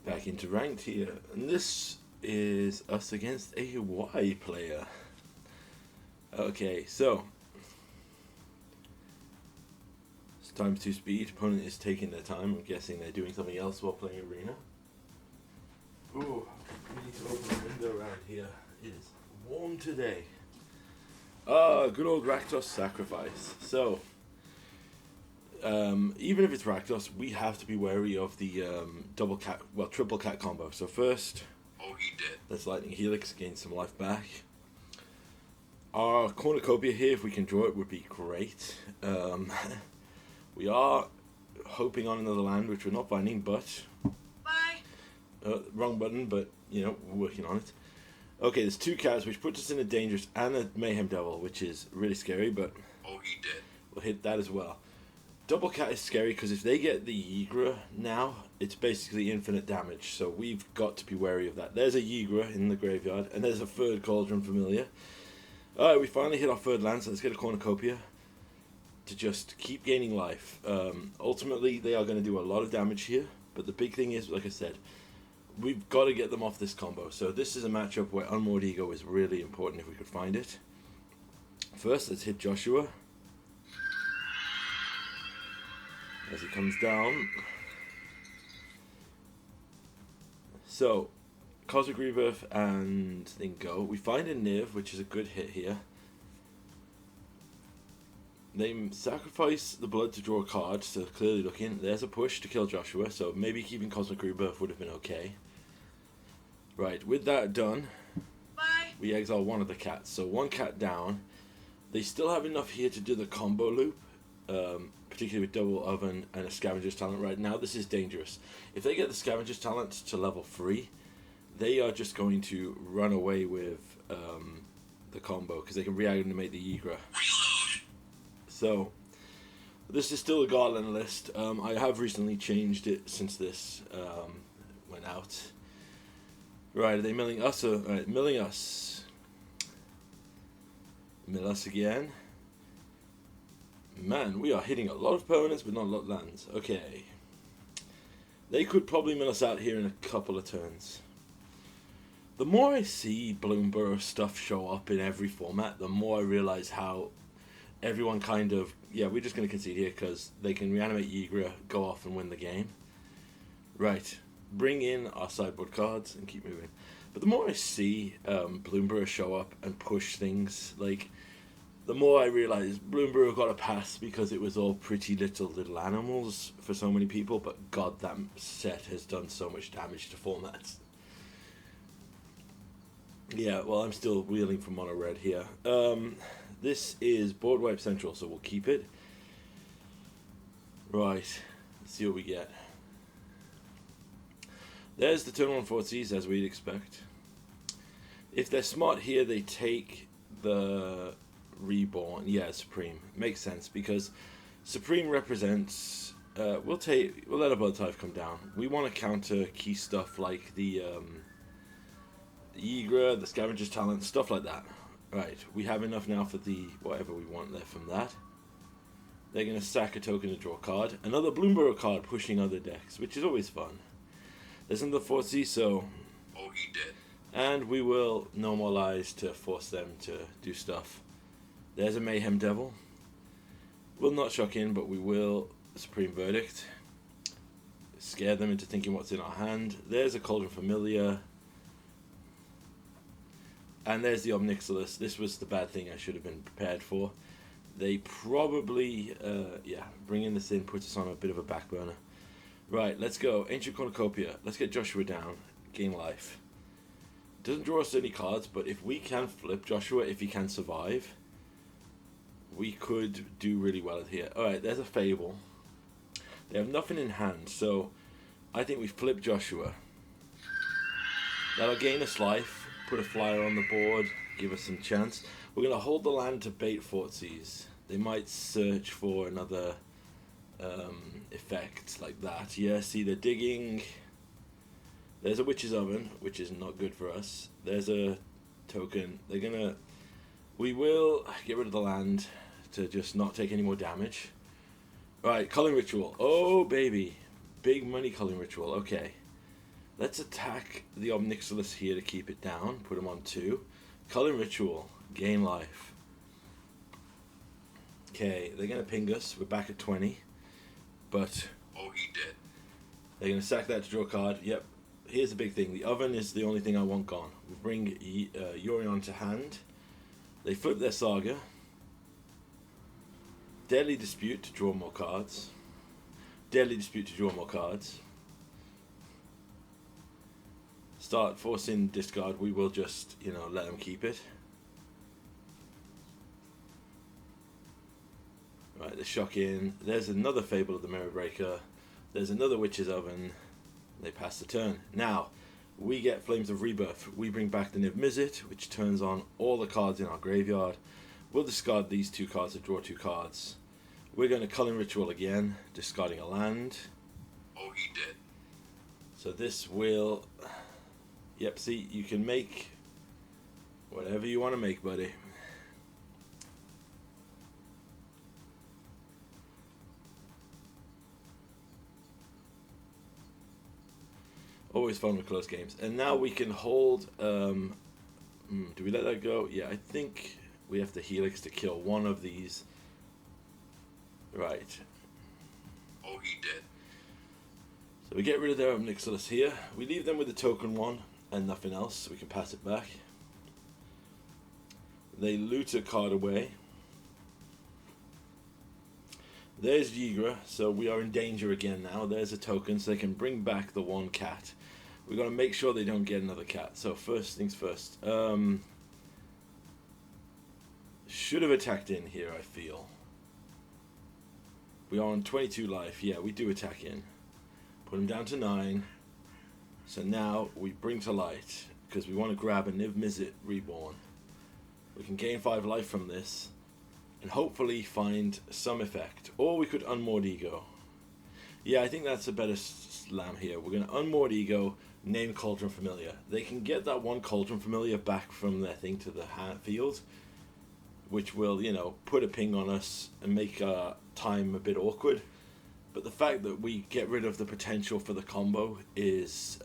Back into ranked here, and this is us against a Y player. Okay, so it's time to speed. Opponent is taking their time. I'm guessing they're doing something else while playing Arena. Ooh, we need to open a window around here. It is warm today. Good old Rakdos Sacrifice. So, even if it's Rakdos, we have to be wary of the triple cat combo. So first, let's Lightning Helix, gain some life back. Our Cornucopia here, if we can draw it, would be great. We are hoping on another land, which we're not finding, but... Bye! Wrong button, but, you know, we're working on it. Okay, there's two cats, which puts us in a Dangerous and a Mayhem Devil, which is really scary, but... We'll hit that as well. Double cat is scary, because if they get the Yigra now, it's basically infinite damage, so we've got to be wary of that. There's a Yigra in the graveyard, and there's a third Cauldron Familiar. Alright, we finally hit our third land, so let's get a Cornucopia to just keep gaining life. Ultimately, they are going to do a lot of damage here, but the big thing is, like I said, we've got to get them off this combo. So this is a matchup where Unmoored Ego is really important if we could find it. First, let's hit Joshua. As he comes down. So, Cosmic Rebirth and then go. We find a Niv, which is a good hit here. They sacrifice the blood to draw a card, so clearly looking. There's a push to kill Joshua, so maybe keeping Cosmic Rebirth would have been okay. Right, with that done, we exile one of the cats. So one cat down. They still have enough here to do the combo loop, particularly with Double Oven and a Scavenger's Talent. Right now, this is dangerous. If they get the Scavenger's Talent to level 3, they are just going to run away with the combo, because they can reanimate the Yigra. So, this is still a Garland list. I have recently changed it since this went out. Right, are they milling us? Alright, milling us. Mill us again. Man, we are hitting a lot of permanents, but not a lot of lands. Okay. They could probably mill us out here in a couple of turns. The more I see Bloomburrow stuff show up in every format, the more I realize how everyone kind of... Yeah, we're just going to concede here because they can reanimate Yigra, go off and win the game. Right. Bring in our sideboard cards and keep moving. But the more I see Bloomburrow show up and push things, like... The more I realize Bloomburrow got a pass because it was all pretty little animals for so many people, but god, that set has done so much damage to formats. Yeah, well, I'm still wheeling from mono red here. This is Board Wipe Central, so we'll keep it. Right, let's see what we get. There's the turn 1 Fortsies, as we'd expect. If they're smart here, they take the Reborn. Yeah, Supreme. Makes sense, because Supreme represents... we'll let a Blood Tithe come down. We want to counter key stuff like the Yigra, the Scavenger's Talent, stuff like that. Right, we have enough now for the whatever we want there from that. They're going to sack a token to draw a card. Another Bloomburrow card pushing other decks, which is always fun. There's another Fortsy, so... Oh, he did. And we will normalize to force them to do stuff. There's a Mayhem Devil. Will not shock in, but we will Supreme Verdict. Scare them into thinking what's in our hand. There's a Cauldron Familiar. And there's the Omnixilus. This was the bad thing I should have been prepared for. They probably, bringing this in puts us on a bit of a back burner. Right, let's go. Ancient Cornucopia. Let's get Joshua down. Gain life. Doesn't draw us any cards, but if we can flip Joshua, if he can survive, we could do really well here. Alright, there's a Fable. They have nothing in hand, so I think we flip Joshua. That'll gain us life, put a flyer on the board, give us some chance. We're going to hold the land to bait Fortsies. They might search for another effect like that. Yeah, see, they're digging. There's a Witch's Oven, which is not good for us. There's a token. They're going to... We will get rid of the land to just not take any more damage. Right, Culling Ritual. Oh, baby. Big money Culling Ritual. Okay. Let's attack the Obnixilis here to keep it down. Put him on 2. Culling Ritual. Gain life. Okay, they're going to ping us. We're back at 20. But... Oh, he did. They're going to sack that to draw a card. Yep. Here's the big thing. The oven is the only thing I want gone. We bring Yorion to hand. They flip their Saga. Deadly Dispute to draw more cards. Deadly Dispute to draw more cards. Start forcing discard. We will just, let them keep it. Right, the shock in. There's another Fable of the Mirror Breaker. There's another Witch's Oven. They pass the turn. Now, we get Flames of Rebirth. We bring back the Niv Mizzet, which turns on all the cards in our graveyard. We'll discard these 2 cards to draw 2 cards. We're going to Culling Ritual again, discarding a land. Oh, he did. So this will... Yep, see, you can make whatever you want to make, buddy. Always fun with close games. And now we can hold... do we let that go? Yeah, I think we have the Helix to kill one of these. Right. Oh, he did. So we get rid of their Obnixilis here. We leave them with the token 1 and nothing else, so we can pass it back. They loot a card away. There's Yigra, so we are in danger again now. There's a token, so they can bring back the 1 cat. We've got to make sure they don't get another cat. So first things first. Should have attacked in here, I feel. We are on 22 life. Yeah, we do attack in. Put him down to 9. So now we bring to light, because we want to grab a Niv Mizzet Reborn. We can gain 5 life from this, and hopefully find some effect. Or we could Unmoored Ego. Yeah, I think that's a better slam here. We're going to Unmoored Ego, name Cauldron Familiar. They can get that 1 Cauldron Familiar back from their thing to the field, which will, put a ping on us and make time a bit awkward. But the fact that we get rid of the potential for the combo is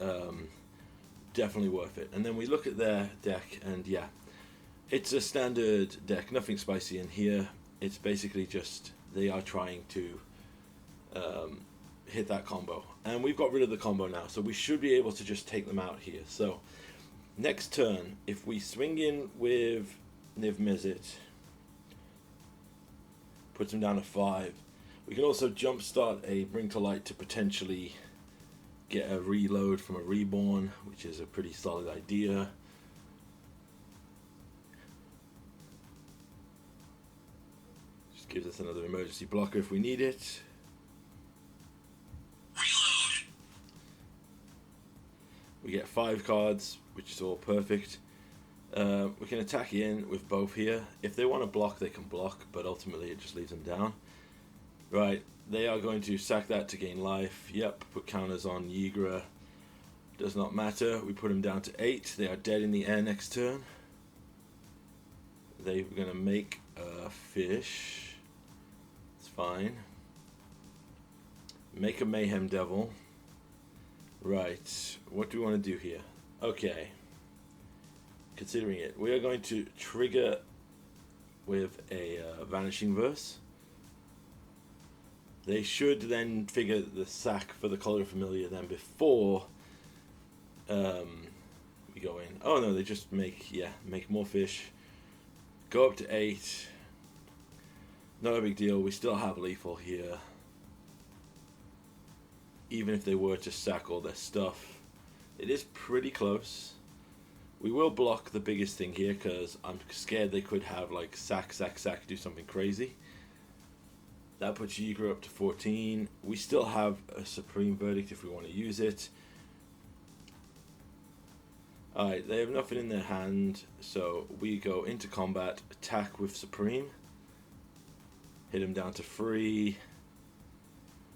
definitely worth it. And then we look at their deck, and yeah, it's a standard deck, nothing spicy in here. It's basically just they are trying to hit that combo. And we've got rid of the combo now, so we should be able to just take them out here. So next turn, if we swing in with Niv Mizzet, puts him down to 5. We can also jumpstart a Bring to Light to potentially get a reload from a Reborn, which is a pretty solid idea. Just gives us another emergency blocker if we need it. Reload. We get 5 cards, which is all perfect. We can attack in with both here. If they want to block, they can block, but ultimately it just leaves them down. Right, they are going to sack that to gain life. Yep, put counters on Yigra. Does not matter. We put them down to 8. They are dead in the air next turn. They're going to make a fish. It's fine. Make a Mayhem Devil. Right, what do we want to do here? Okay. Considering it, we are going to trigger with a Vanishing Verse. They should then figure the sack for the Cauldron Familiar then before we go in. Oh no, they just make more fish. Go up to 8. Not a big deal. We still have lethal here. Even if they were to sack all their stuff, it is pretty close. We will block the biggest thing here because I'm scared they could have like sack, do something crazy. That puts Yigra up to 14. We still have a Supreme Verdict if we want to use it. Alright, they have nothing in their hand, so we go into combat, attack with Supreme. Hit him down to 3.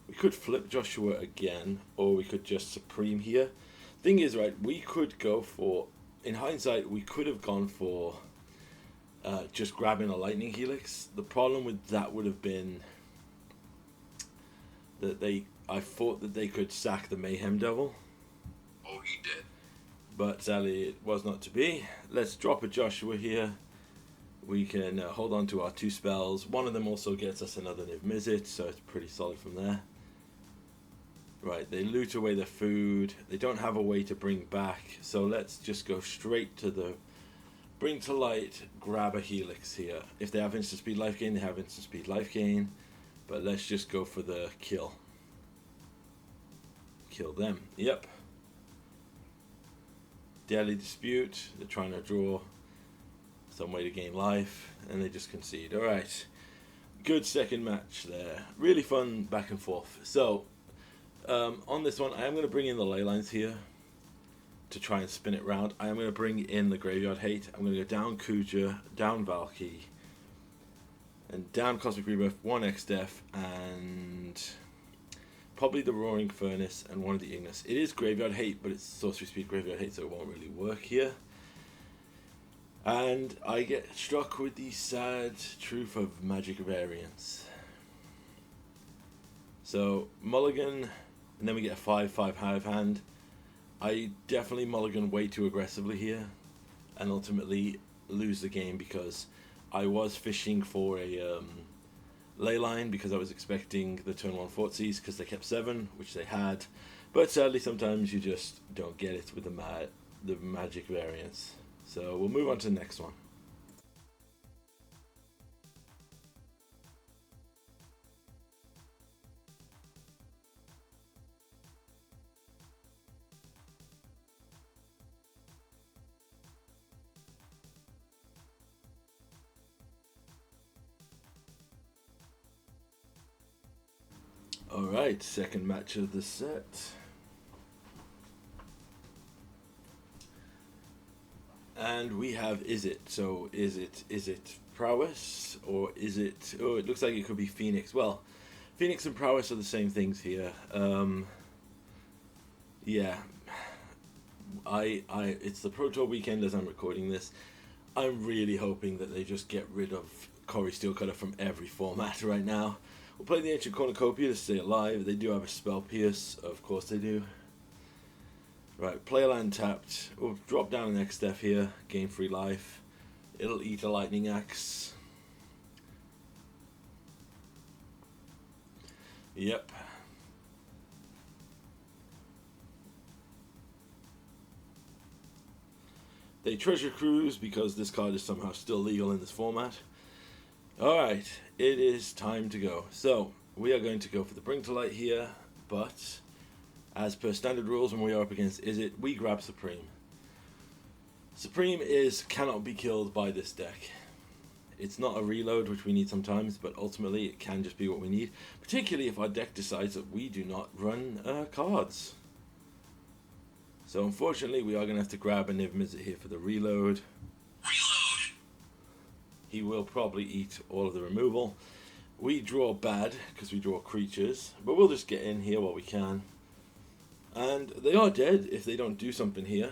We could flip Joshua again, or we could just Supreme here. Thing is, right, we could go for... In hindsight, we could have gone for just grabbing a Lightning Helix. The problem with that would have been that I thought that they could sack the Mayhem Devil. Oh, he did. But sadly, it was not to be. Let's drop a Joshua here. We can hold on to our 2 spells. One of them also gets us another Niv-Mizzet, so it's pretty solid from there. Right, they loot away the food. They don't have a way to bring back, so let's just go straight to the bring to light, grab a Helix here. If they have instant speed life gain, they have instant speed life gain. But let's just go for the kill. Kill them. Yep. Deadly Dispute. They're trying to draw some way to gain life, and they just concede. Alright. Good second match there. Really fun back and forth. So, on this one, I am going to bring in the ley lines here to try and spin it round. I am going to bring in the Graveyard Hate. I'm going to go down Kuja, down Valky, and down Cosmic Rebirth, 1 X-Def, and probably the Roaring Furnace and one of the Ignis. It is Graveyard Hate, but it's Sorcery Speed Graveyard Hate, so it won't really work here. And I get struck with the sad truth of magic variance. So, mulligan, and then we get a 5/5 hive hand. I definitely mulligan way too aggressively here, and ultimately lose the game because I was fishing for a ley line because I was expecting the turn 1 Fortsies because they kept 7, which they had. But sadly, sometimes you just don't get it with the magic variance. So we'll move on to the next one. Alright, second match of the set. And we have Izzet. So is it Prowess or is it... Oh, it looks like it could be Phoenix. Well, Phoenix and Prowess are the same things here. Yeah. It's the Pro Tour weekend as I'm recording this. I'm really hoping that they just get rid of Corey Steelcutter from every format right now. We'll play the Ancient Cornucopia to stay alive. They do have a Spell Pierce. Of course they do. Right, play a land tapped. We'll drop down an X-Def here. Gain 3 life. It'll eat a Lightning Axe. Yep. They Treasure Cruise because this card is somehow still legal in this format. Alright, it is time to go. So, we are going to go for the Bring to Light here, but as per standard rules when we are up against Izzet, we grab Supreme. Supreme cannot be killed by this deck. It's not a reload, which we need sometimes, but ultimately it can just be what we need, particularly if our deck decides that we do not run cards. So unfortunately, we are going to have to grab a Niv-Mizzet here for the reload. He will probably eat all of the removal. We draw bad because we draw creatures, but we'll just get in here while we can. And they are dead if they don't do something here.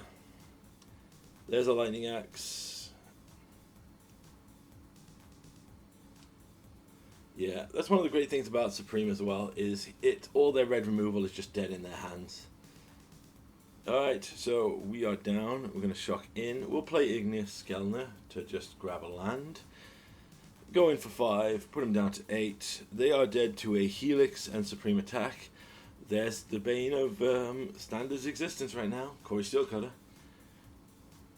There's a Lightning Axe. Yeah, that's one of the great things about Supreme as well, is all their red removal is just dead in their hands. Alright, so we are down. We're going to shock in. We'll play Ignis Skelner to just grab a land. Go in for 5, put them down to 8. They are dead to a Helix and Supreme Attack. There's the bane of Standard's existence right now, Corey Steelcutter.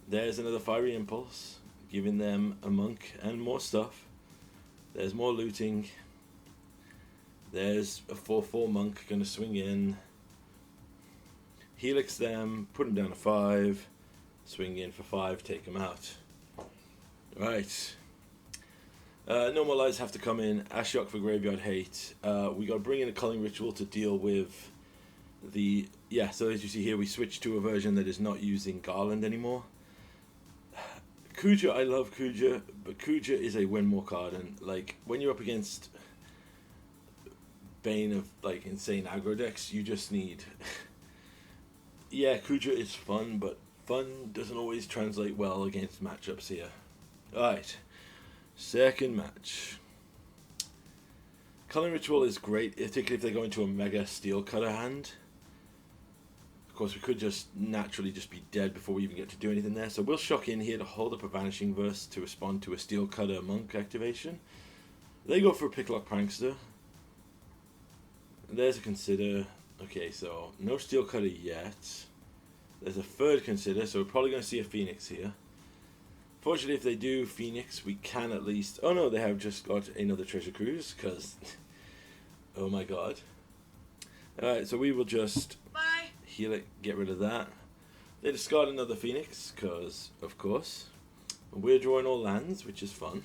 There's another Fiery Impulse, giving them a Monk and more stuff. There's more looting. There's a 4/4 Monk going to swing in. Helix them, put them down to 5. Swing in for 5, take them out. Right. No more lights have to come in. Ashiok for Graveyard Hate. We got to bring in a Culling Ritual to deal with the... Yeah, so as you see here, we switched to a version that is not using Garland anymore. Kuja, I love Kuja, but Kuja is a win more card, and like when you're up against Bane of like insane aggro decks, you just need... Yeah, Kuja is fun, but fun doesn't always translate well against matchups here. Alright. Second match. Culling Ritual is great, particularly if they go into a Mega Steel Cutter hand. Of course, we could just naturally just be dead before we even get to do anything there. So we'll shock in here to hold up a Vanishing Verse to respond to a Steel Cutter Monk activation. They go for a Picklock Prankster. There's a Consider. Okay, so no Steel Cutter yet. There's a third Consider, so we're probably going to see a Phoenix here. Fortunately, if they do Phoenix, we can at least... Oh no, they have just got another Treasure Cruise, because... oh my god. Alright, so we will just... Bye. Heal it, get rid of that. They discard another Phoenix, because, of course. We're drawing all lands, which is fun.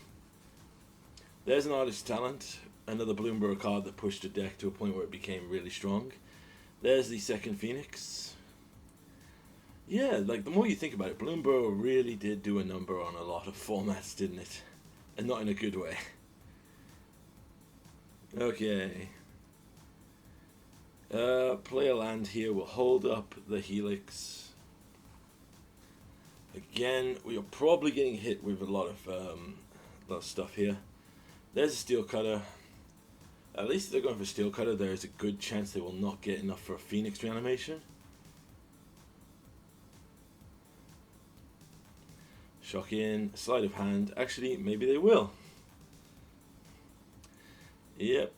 There's an Artist's Talent, another Bloomborough card that pushed the deck to a point where it became really strong. There's the second Phoenix. Yeah, like, the more you think about it, Bloomborough really did do a number on a lot of formats, didn't it? And not in a good way. Okay. Play a land here. We'll hold up the Helix. Again, we are probably getting hit with a lot of stuff here. There's a Steel Cutter. At least if they're going for Steel Cutter, there is a good chance they will not get enough for a Phoenix reanimation. Shock in, sleight of hand. Actually, maybe they will. Yep.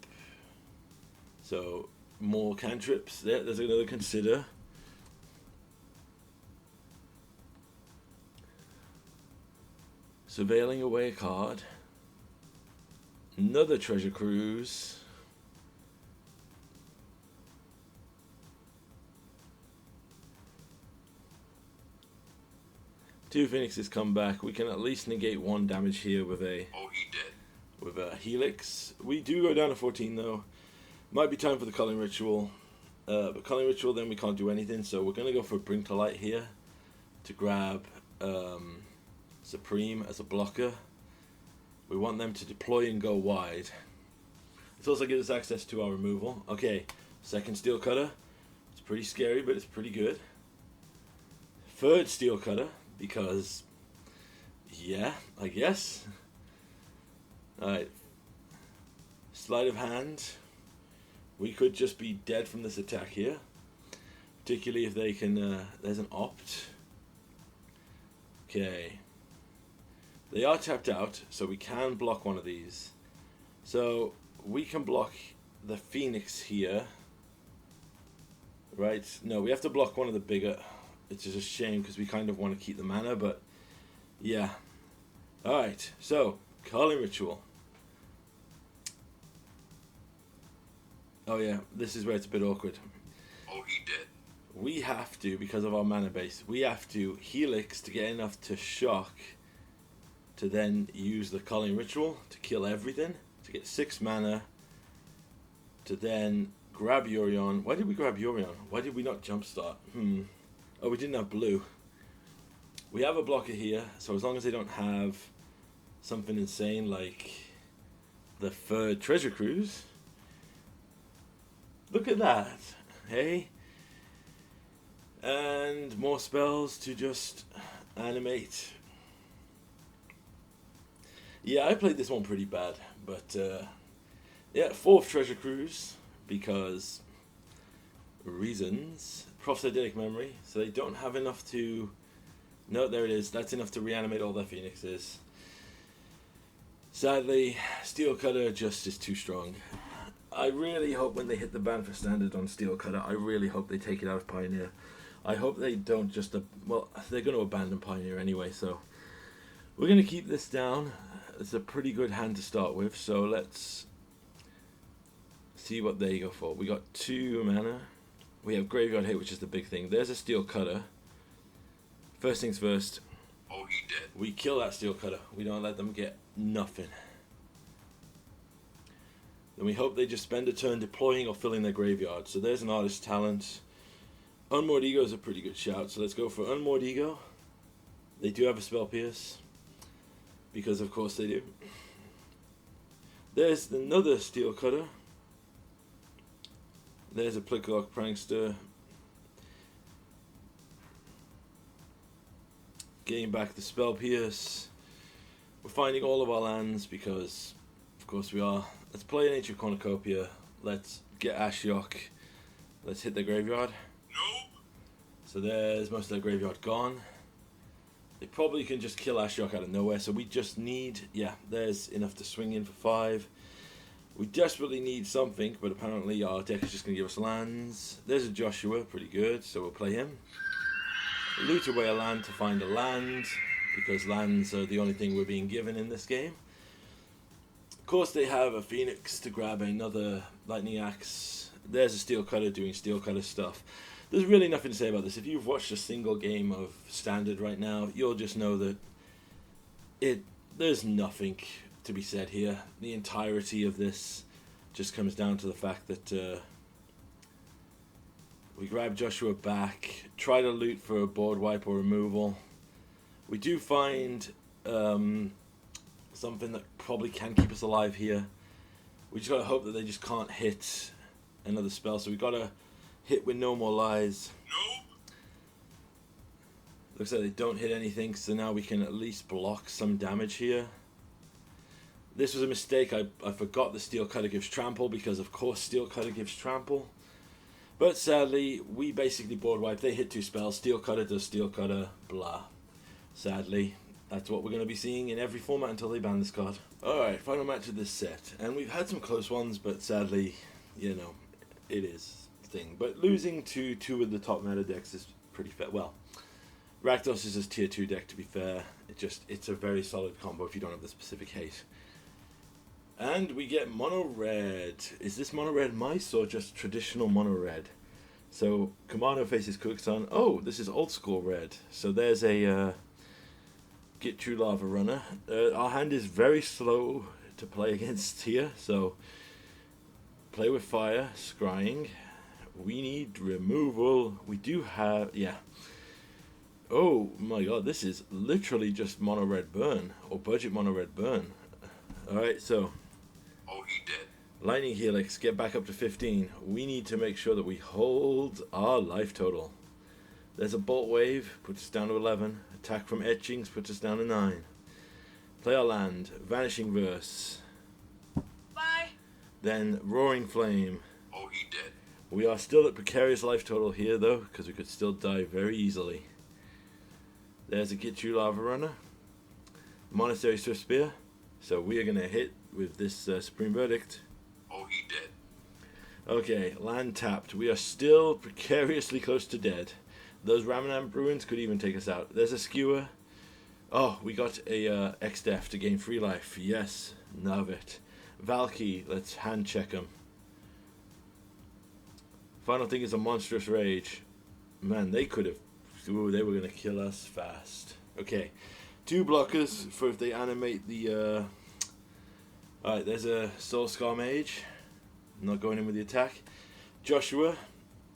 So, more cantrips. There's another Consider. Surveilling away a card. Another Treasure Cruise. Two Phoenixes come back. We can at least negate one damage here with a... Oh, he did. With a Helix. We do go down to 14 though. Might be time for the Culling Ritual. But Culling Ritual, then we can't do anything. So we're going to go for Bring to Light here. To grab Supreme as a blocker. We want them to deploy and go wide. This also gives us access to our removal. Okay, second Steel Cutter. It's pretty scary, but it's pretty good. Third Steel Cutter. Because, yeah, I guess. Alright. Sleight of hand. We could just be dead from this attack here. Particularly if they can, there's an Opt. Okay. They are tapped out, so we can block one of these. So, we can block the Phoenix here. Right? No, we have to block one of the bigger... It's just a shame because we kind of want to keep the mana, but yeah. Alright, so, Culling Ritual. Oh yeah, this is where it's a bit awkward. Oh, he did. We have to, because of our mana base, we have to Helix to get enough to shock to then use the Culling Ritual to kill everything, to get 6 mana, to then grab Yorion. Why did we grab Yorion? Why did we not jumpstart? Oh, we didn't have blue. We have a blocker here, so as long as they don't have something insane like the third Treasure Cruise. Look at that, hey? And more spells to just animate. Yeah, I played this one pretty bad, but yeah, 4th Treasure Cruise, because reasons. Prophetic Memory, so they don't have enough to... No, there it is. That's enough to reanimate all their Phoenixes. Sadly, Steel Cutter just is too strong. I really hope when they hit the ban for Standard on Steel Cutter, I really hope they take it out of Pioneer. I hope they don't just... well, they're going to abandon Pioneer anyway, so... We're going to keep this down. It's a pretty good hand to start with, so let's see what they go for. We got 2 mana. We have Graveyard Hit, which is the big thing. There's a Steel Cutter. First things first. Oh, he did. We kill that Steel Cutter. We don't let them get nothing. Then we hope they just spend a turn deploying or filling their graveyard. So there's an Artist's Talent. Unmoored Ego is a pretty good shout. So let's go for Unmoored Ego. They do have a Spell Pierce. Because of course they do. There's another Steel Cutter. There's a Picklock Prankster. Getting back the Spell Pierce. We're finding all of our lands because, of course we are. Let's play an Ancient Cornucopia. Let's get Ashiok. Let's hit the graveyard. Nope. So there's most of their graveyard gone. They probably can just kill Ashiok out of nowhere, so we just need... Yeah, there's enough to swing in for 5. We desperately need something, but apparently our deck is just going to give us lands. There's a Joshua, pretty good, so we'll play him. Loot away a land to find a land, because lands are the only thing we're being given in this game. Of course, they have a Phoenix to grab another Lightning Axe. There's a Steel Cutter doing Steel Cutter stuff. There's really nothing to say about this. If you've watched a single game of Standard right now, you'll just know that there's nothing to be said here. The entirety of this just comes down to the fact that we grab Joshua back, try to loot for a board wipe or removal. We do find something that probably can keep us alive here. We just gotta hope that they just can't hit another spell, so we gotta hit with No More Lies. Nope. Looks like they don't hit anything, so now we can at least block some damage here. This was a mistake. I forgot the Steel Cutter gives trample, because of course Steel Cutter gives trample. But sadly, we basically board wipe. They hit 2 spells. Steel Cutter does Steel Cutter, blah. Sadly, that's what we're going to be seeing in every format until they ban this card. Alright, final match of this set. And we've had some close ones, but sadly, you know, it is the thing. But losing to 2 of the top meta decks is pretty fair. Well, Rakdos is a tier 2 deck, to be fair. It's a very solid combo if you don't have the specific hate. And we get mono red. Is this mono red mice or just traditional mono red? So Commander faces Kuxon. Oh, this is old school red. So there's a Get True Lava Runner. Our hand is very slow to play against here. So play with fire, scrying. We need removal. We do have, yeah. Oh my god, this is literally just mono red burn or budget mono red burn. Alright, so Oh, he did. Lightning Helix, get back up to 15. We need to make sure that we hold our life total. There's a Bolt Wave, puts us down to 11. Attack from Etchings, puts us down to 9. Play our land. Vanishing Verse. Bye. Then Roaring Flame. Oh, he did. We are still at precarious life total here, though, because we could still die very easily. There's a Get You Lava Runner. Monastery Swift Spear. So we are going to hit with this Supreme Verdict. Oh, he did. Okay, land tapped. We are still precariously close to dead. Those Ramanam Bruins could even take us out. There's a Skewer. Oh, we got a X-Def to gain free life. Yes, love it. Valky, let's hand check him. Final thing is a Monstrous Rage. Man, they could have... Ooh, they were going to kill us fast. Okay, 2 blockers for if they animate the... Alright, there's a Soul Scar Mage. Not going in with the attack. Joshua.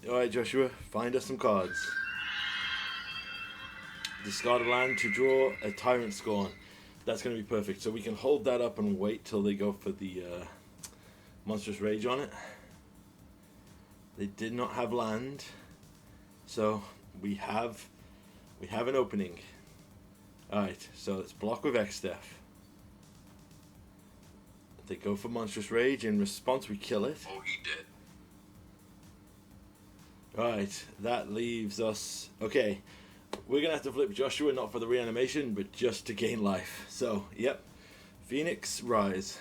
Alright, Joshua, find us some cards. Discard a land to draw a Tyrant Scorn. That's going to be perfect. So we can hold that up and wait till they go for the Monstrous Rage on it. They did not have land. So we have an opening. Alright, so let's block with X-Def. They go for Monstrous Rage. In response, we kill it. Oh, he did. Right, that leaves us... Okay, we're going to have to flip Joshua, not for the reanimation, but just to gain life. So, yep. Phoenix, Rise.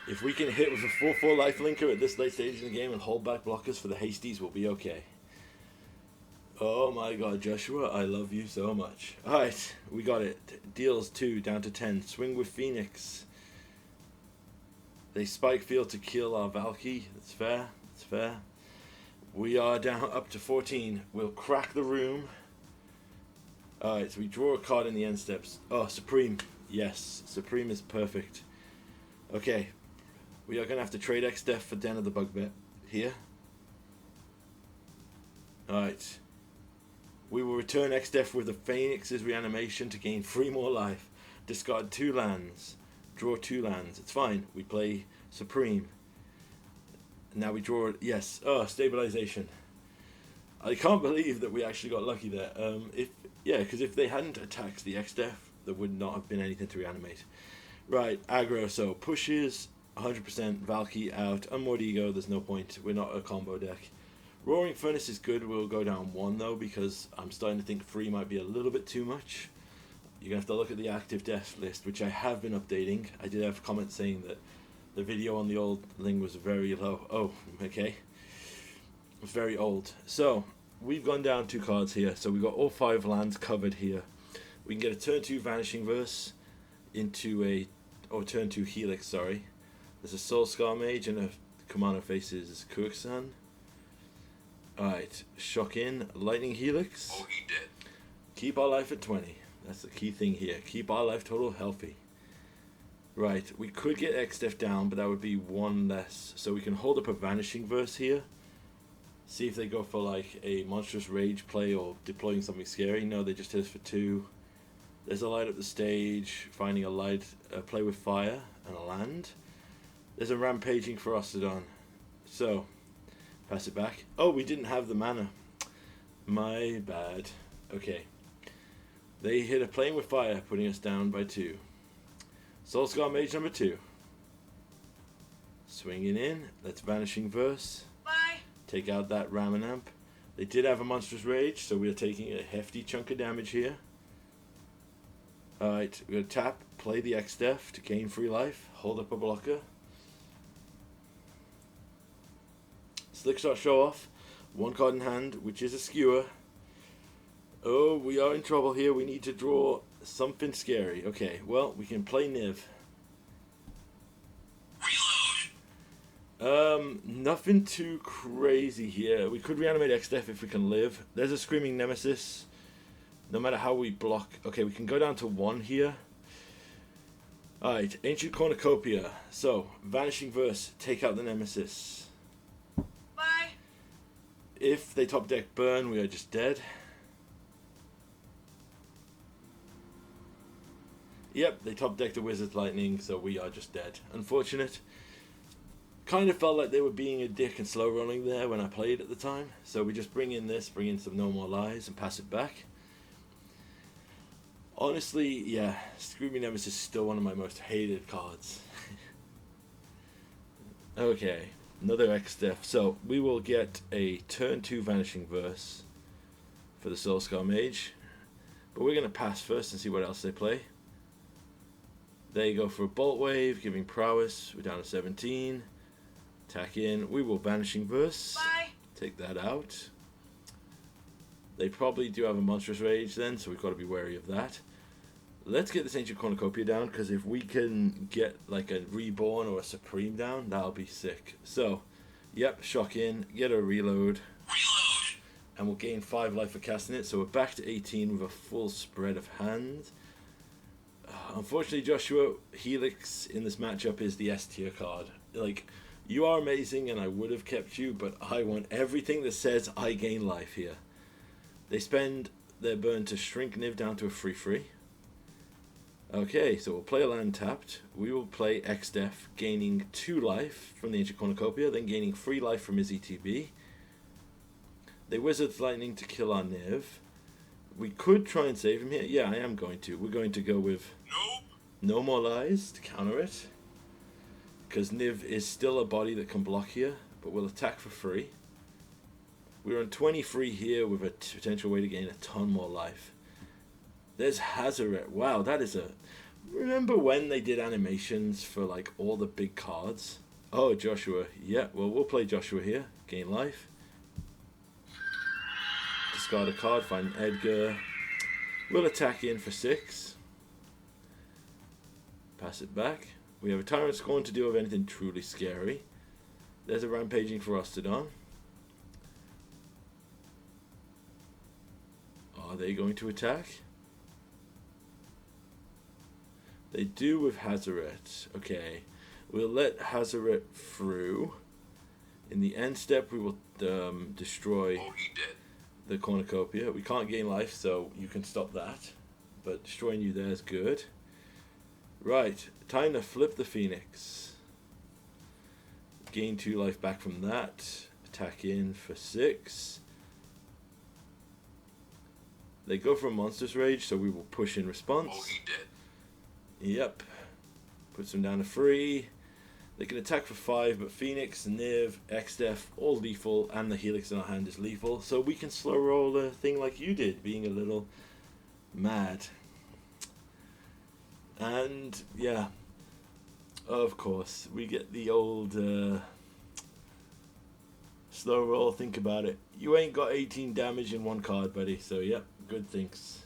If we can hit with a 4/4 life linker at this late stage in the game and hold back blockers for the hasties, we'll be okay. Oh my god, Joshua, I love you so much. Alright, we got it. Deals 2 down to 10. Swing with Phoenix. They spike field to kill our Valky. That's fair. That's fair. We are down up to 14. We'll crack the room. Alright, so we draw a card in the end steps. Oh, Supreme. Yes, Supreme is perfect. Okay, we are going to have to trade X-Def for Den of the Bugbear here. Alright. We will return X-Def with the Phoenix's reanimation to gain 3 more life. Discard 2 lands. Draw 2 lands. It's fine. We play Supreme. Now we draw... Yes. Oh, Stabilization. I can't believe that we actually got lucky there. Because if they hadn't attacked the X-Def, there would not have been anything to reanimate. Right. Aggro. So pushes 100%. Valky out. Unmoored Ego. There's no point. We're not a combo deck. Roaring Furnace is good. We'll go down 1 though, because I'm starting to think 3 might be a little bit too much. You're going to have to look at the active death list, which I have been updating. I did have comments saying that the video on the old thing was very low. Oh, okay. It's very old. So, we've gone down 2 cards here. So we've got all 5 lands covered here. We can get a turn 2 Vanishing Verse into a... or turn 2 Helix, sorry. There's a Soul Scar Mage and a commander faces Kuxan. Alright, shock in, Lightning Helix. Oh, he did. Keep our life at 20. That's the key thing here. Keep our life total healthy. Right, we could get X-Def down, but that would be 1 less. So we can hold up a Vanishing Verse here. See if they go for like a Monstrous Rage play or deploying something scary. No, they just hit us for 2. There's a light up the stage, finding a light, play with fire, and a land. There's a Rampaging Ferocodon. So, pass it back. Oh, we didn't have the mana. My bad. Okay. They hit a Playing with Fire, putting us down by 2. Soulscar Mage number 2. Swinging in. Let's Vanishing Verse. Bye. Take out that Ramanamp. They did have a Monstrous Rage, so we are taking a hefty chunk of damage here. Alright, we're going to tap, play the X-Def to gain free life, hold up a blocker. Slickshot Show Off, 1 card in hand, which is a Skewer. Oh, we are in trouble here. We need to draw something scary. Okay, well, we can play Niv. Nothing too crazy here. We could reanimate X-Def if we can live. There's a Screaming Nemesis. No matter how we block. Okay, we can go down to 1 here. Alright, Ancient Cornucopia. So, Vanishing Verse, take out the Nemesis. Bye. If they top deck Burn, we are just dead. Yep, they top decked the Wizard's Lightning, so we are just dead. Unfortunate. Kind of felt like they were being a dick and slow rolling there when I played at the time. So we just bring in this, bring in some No More Lies, and pass it back. Honestly, yeah, Screaming Nemesis is still one of my most hated cards. Okay, another X-Def. So we will get a turn 2 Vanishing Verse for the Soulscar Mage. But we're going to pass first and see what else they play. They go for a Bolt Wave, giving prowess. We're down to 17. Attack in. We will Vanishing Verse. Bye. Take that out. They probably do have a Monstrous Rage then, so we've got to be wary of that. Let's get this Ancient Cornucopia down, because if we can get like a Reborn or a Supreme down, that'll be sick. So, yep, shock in, get a reload. And we'll gain 5 life for casting it, so we're back to 18 with a full spread of hand. Unfortunately, Joshua, Helix in this matchup is the S tier card. Like, you are amazing and I would have kept you, but I want everything that says I gain life here. They spend their burn to shrink Niv down to a 3/3. Okay, so we'll play a land tapped. We will play X-Def, gaining 2 life from the Ancient Cornucopia, then gaining 3 life from his ETB. They Wizard's Lightning to kill our Niv. We could try and save him here. Yeah, I am going to. We're going to go with No More Lies to counter it. Because Niv is still a body that can block here, but we'll attack for free. We're on 23 here with a potential way to gain a ton more life. There's Hazoret. Wow, that is a... Remember when they did animations for like all the big cards? Oh, Joshua. Yeah, well, we'll play Joshua here. Gain life. Discard a card, find Edgar. We'll attack in for 6. Pass it back. We have a Tyrant Scorn to deal with anything truly scary. There's a Rampaging Ferocodon. Are they going to attack? They do with Hazoret. Okay. We'll let Hazoret through. In the end step, we will destroy the Cornucopia. We can't gain life, so you can stop that. But destroying you there is good. Right. Time to flip the Phoenix. Gain 2 life back from that. Attack in for 6. They go for a Monstrous Rage, so we will push in response. Oh, he did. Yep. Puts them down to 3. They can attack for 5, but Phoenix, Niv, X-Def, all lethal, and the Helix in our hand is lethal. So we can slow roll a thing like you did, being a little mad. And, yeah, of course, we get the old slow roll. Think about it. You ain't got 18 damage in one card, buddy. So, yeah, good things.